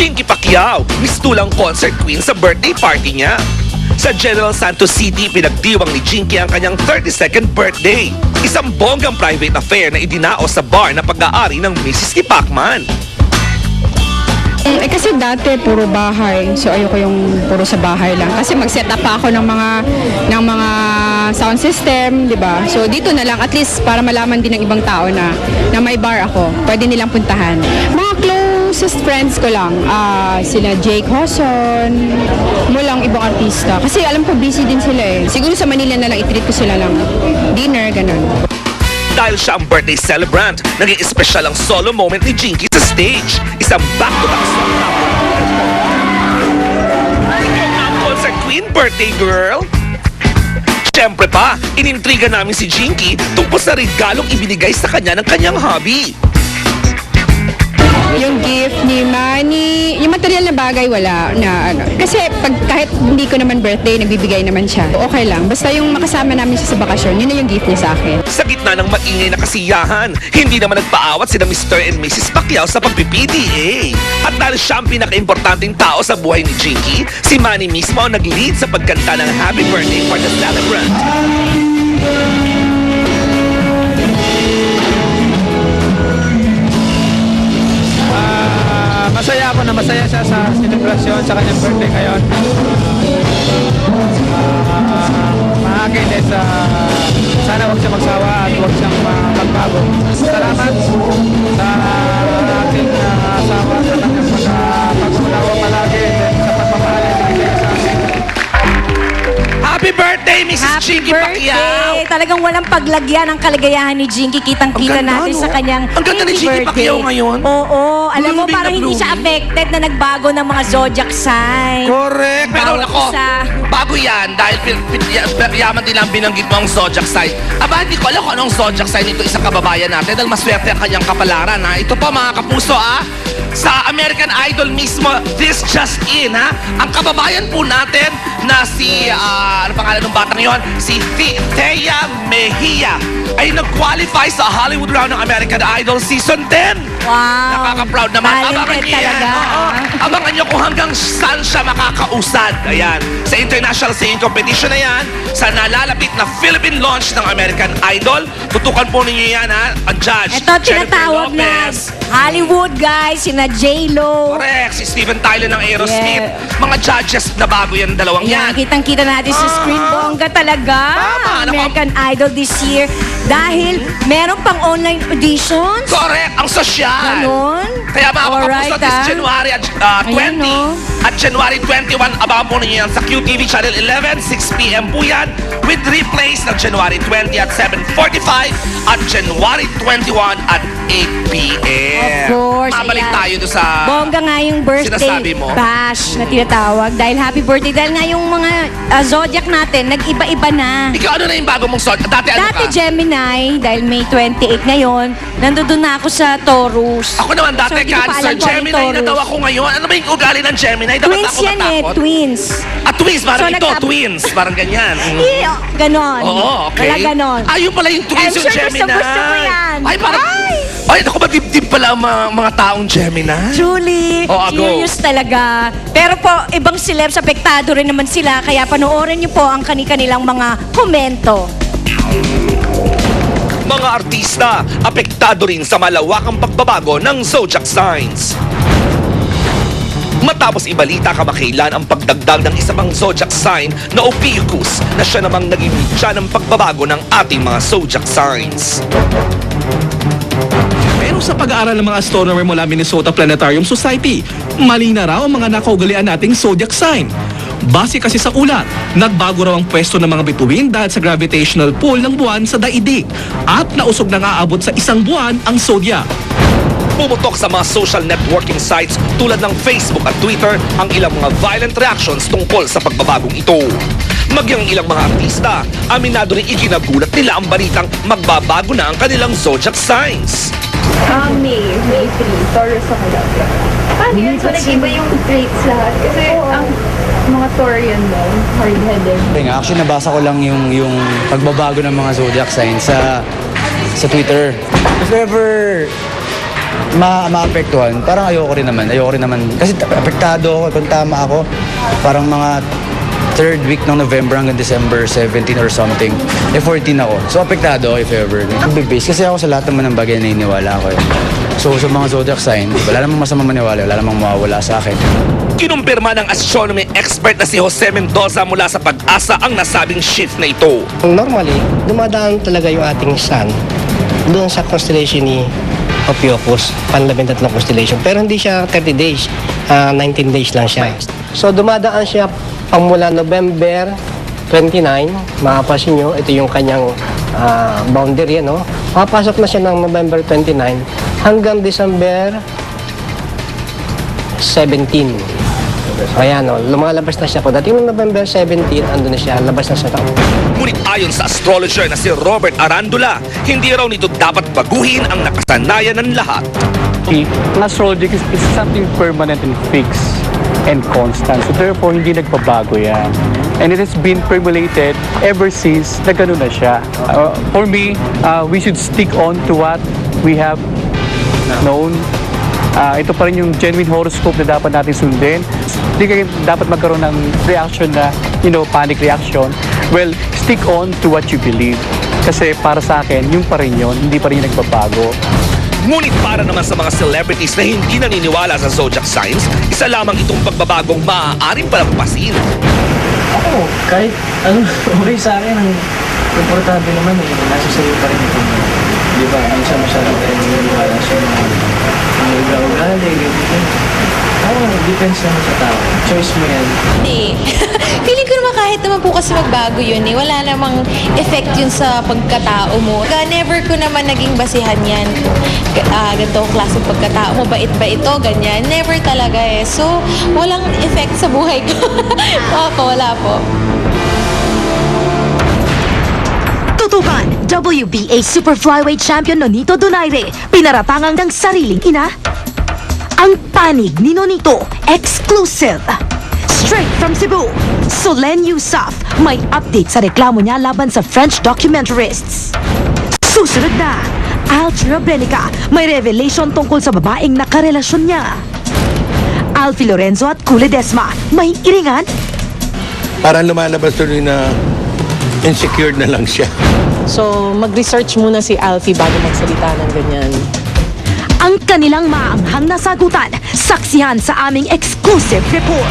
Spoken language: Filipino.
Jinky Pacquiao, mistulang concert queen sa birthday party niya. Sa General Santos City, pinagdiwang ni Jinky ang kanyang 32nd birthday. Isang bonggang private affair na idinaos sa bar na pag-aari ng Mrs. ni Pacman. Kasi dati puro bahay. So ayoko yung puro sa bahay lang. Kasi mag-set up pa ako ng mga sound system, 'di ba? So dito na lang at least para malaman din ng ibang tao na may bar ako. Pwede nilang puntahan. Mga closest friends ko lang, sila Jake Hoson, mulang ibang artista. Kasi alam ko busy din sila eh. Siguro sa Manila na lang i-treat ko sila lang dinner ganun. Dahil siya ang birthday celebrant, naging espesyal ang solo moment ni Jinky sa stage. Isang back-to-back song na ikaw na ang concert queen, birthday girl! Siyempre pa, inintriga namin si Jinky tungkol sa regalong ibinigay sa kanya ng kanyang hobby. Yung gift ni Manny, yung material na bagay wala na ano. Kasi kahit hindi ko naman birthday, nagbibigay naman siya. Okay lang. Basta yung makasama namin siya sa bakasyon, yun na yung gift niya sa akin. Sa gitna ng maingay na kasiyahan, hindi naman nagpaawat sina Mr. and Mrs. Pacquiao sa pagpi-PDA. At dahil siya ang pinaka-importanting tao sa buhay ni Jinky, si Manny mismo ang nag-lead sa pagkanta ng Happy Birthday for the celebrant. Masaya ako na masaya siya sa selebrasyon sa kanyang birthday ngayon. Maakin din sana huwag siya magsawa at huwag siyang magbago. Salamat sa ating asawa sa kanyang pag-unawa palagi sa pagmamahal na binigay sa akin. Happy birthday, Mrs. Jinky Pacquiao! Talagang walang paglagyan ang kaligayahan ni Jinky. Kitang-kita Ang ganda, natin no? sa kanyang Ang ganda ni Jinky Pacquiao ngayon. Oo. Alam mo, Blooming parang na hindi siya blooming. affected na nagbago ng mga zodiac sign. Correct! Pero Bawat nako, isa. bago yan, dahil yaman din ang binanggit mo ang zodiac sign. Aba, hindi ko alam kung anong zodiac sign ito isang kababayan natin dahil maswerte ang kanyang kapalaran, ha? Ito po, mga kapuso, ha? Sa American Idol mismo, this just in, ha? Ang kababayan po natin na si, ano pangalan ng batang yon? Si Thea Mejia ay nag-qualify sa Hollywood round ng American Idol Season 10. Wow. Nakaka-proud naman. Talented Abangan niyo yan. talaga. Oo. Abangan niyo kung hanggang saan siya makakausad. Ayan. Sa international singing competition na yan, sa nalalapit na Philippine launch ng American Idol, tutukan po ninyo yan, ha? Ang judge, Ito, Jennifer tinatawag na Lopez. Hollywood, guys. Sina J-Lo. Correct. Si Steven Tyler ng Aerosmith. Yeah. Mga judges na bago yan, dalawang Ayan, yan. kitang-kita natin sa screen. Bongga talaga. Tama, American Idol this year. Dahil meron pang online auditions. Correct. Ang sosyal. Ganon. Kaya mga Alright, kapuso, this ah. January 20 Ayan, no? at January 21, abangan po ninyo yan sa QTV Channel 11, 6 p.m. po yan, with replays ng January 20 at 7:45 at January 21 at 8 p.m. Of course. Mabalik ayan. tayo doon sa... Bongga nga yung birthday Sinasabi mo. bash na tinatawag. Dahil happy birthday. Dahil nga yung mga zodiac natin, nag-iba-iba na. Ikaw, ano na yung bago mong song? Dati ano Dati ka? Gemini, dahil May 28 ngayon, nandun na ako sa Taurus. Ako naman dati, So, hindi ko pa Cancer. alam kung Gemini anong na daw Taurus. ako ngayon. Ano ba yung ugali ng Gemini? Dapat Twins ako yan eh, natakot? twins. Twins, parang So, ito, nagkap- twins. Parang ganyan. Ganon. Oo, okay. Wala ganon. Ayun pala yung twins I'm yung sure Gemini. gusto mo yan. Ay, parang... Ay, naku, madibdib pala ang mga taong Gemini. Truly, Oh, go. serious talaga. Pero po, ibang celebs, apektado rin naman sila. Kaya panoorin niyo po ang kanilang mga komento. Mga artista, apektado rin sa malawakang pagbabago ng zodiac signs. Matapos ibalita kamakailan ang pagdagdag ng isa pang zodiac sign na Ophiuchus na siya namang naging mitya ng pagbabago ng ating mga zodiac signs. Pero sa pag-aaral ng mga astronomer mula Minnesota Planetarium Society, mali na raw ang mga nakaugalian nating zodiac sign. Base kasi sa ulat, nagbago raw ang pwesto ng mga bituin dahil sa gravitational pull ng buwan sa daigdig at nausog na nga abot sa isang buwan ang zodiac. Pumutok sa mga social networking sites tulad ng Facebook at Twitter ang ilang mga violent reactions tungkol sa pagbabagong ito. Magyang ilang mga artista, aminado rin ikinagulat nila ang balitang magbabago na ang kanilang zodiac signs. May 3, Taurus ako dati. Paano yun? So, nag-iba yung traits lahat? Kasi ang mga Taurian mo, hard-headed. Actually, nabasa ko lang yung pagbabago ng mga zodiac signs sa Twitter. If ever maapektuhan, parang ayoko rin naman. Kasi apektado ako, kung tama ako, parang mga third week ng November hanggang December 17 or something. 14 ako. So, apektado ako if ever. Base kasi ako sa lahat naman ng bagay na naniniwala ako. So, sa mga zodiac sign, wala namang masamang maniwala, wala namang mawawala sa akin. Kinumpirma ng astronomy expert na si Jose Mendoza mula sa Pag-asa ang nasabing shift na ito. Normally, dumadaan talaga yung ating sun doon sa constellation ni Ophiuchus, panlabintatlong constellation. Pero hindi siya 30 days, 19 days lang siya. So dumadaan siya pagmula November 29, makapasin nyo, ito yung kanyang boundary, no? Makapasok na siya ng November 29 hanggang December 17. Kaya no, lumalabas na siya. Pagdating ng November 17, ando na siya, labas na sa taon. Ngunit ayon sa astrologer na si Robert Arandula, hindi raw nito dapat baguhin ang nakasanayan ng lahat. Ang astrology is something permanent and fixed and constant. So therefore, hindi nagbabago yan. And it has been permeated ever since na gano'n na siya. For me, we should stick on to what we have known. Ito pa rin yung genuine horoscope na dapat natin sundin. Hindi kayo dapat magkaroon ng reaction na, panic reaction. Well, stick on to what you believe. Kasi para sa akin, yung pa rin yun, hindi pa rin nagbabago. Ngunit para naman sa mga celebrities na hindi naniniwala sa zodiac signs, isa lamang itong pagbabagong maaaring palampasin. Ako, kahit ano, okay sa akin, ang importante naman nasa sa'yo pa rin ito. Di ba? Minsan masyadong tayo naniniwala sa mga ugali, ganyan. Depends naman sa tao. Choice mo yan. Hindi. Feeling ko naman kahit naman po kasi magbago yun eh. Wala namang effect yun sa pagkatao mo. Never ko naman naging basihan yan. Ganito ang klaseng pagkatao mo. Bait ba ito? Ganyan. Never talaga eh. So, walang effect sa buhay ko. Wala po. Tutukan, WBA Super Flyweight Champion Nonito Donaire, pinaratangan ng sariling ina. Ang panig ni Nonito, exclusive. Straight from Cebu, Solen Yusuf, may update sa reklamo niya laban sa French documentarists. Susunod na, Alfie Brenica, may revelation tungkol sa babaeng nakarelasyon niya. Alfie Lorenzo at Kule Desma, may iringan. Parang lumalabas tuloy na insecure na lang siya. So, mag-research muna si Alfie bago magsalita ng ganyan. Ang kanilang maanghang na sagutan, saksihan sa aming exclusive report.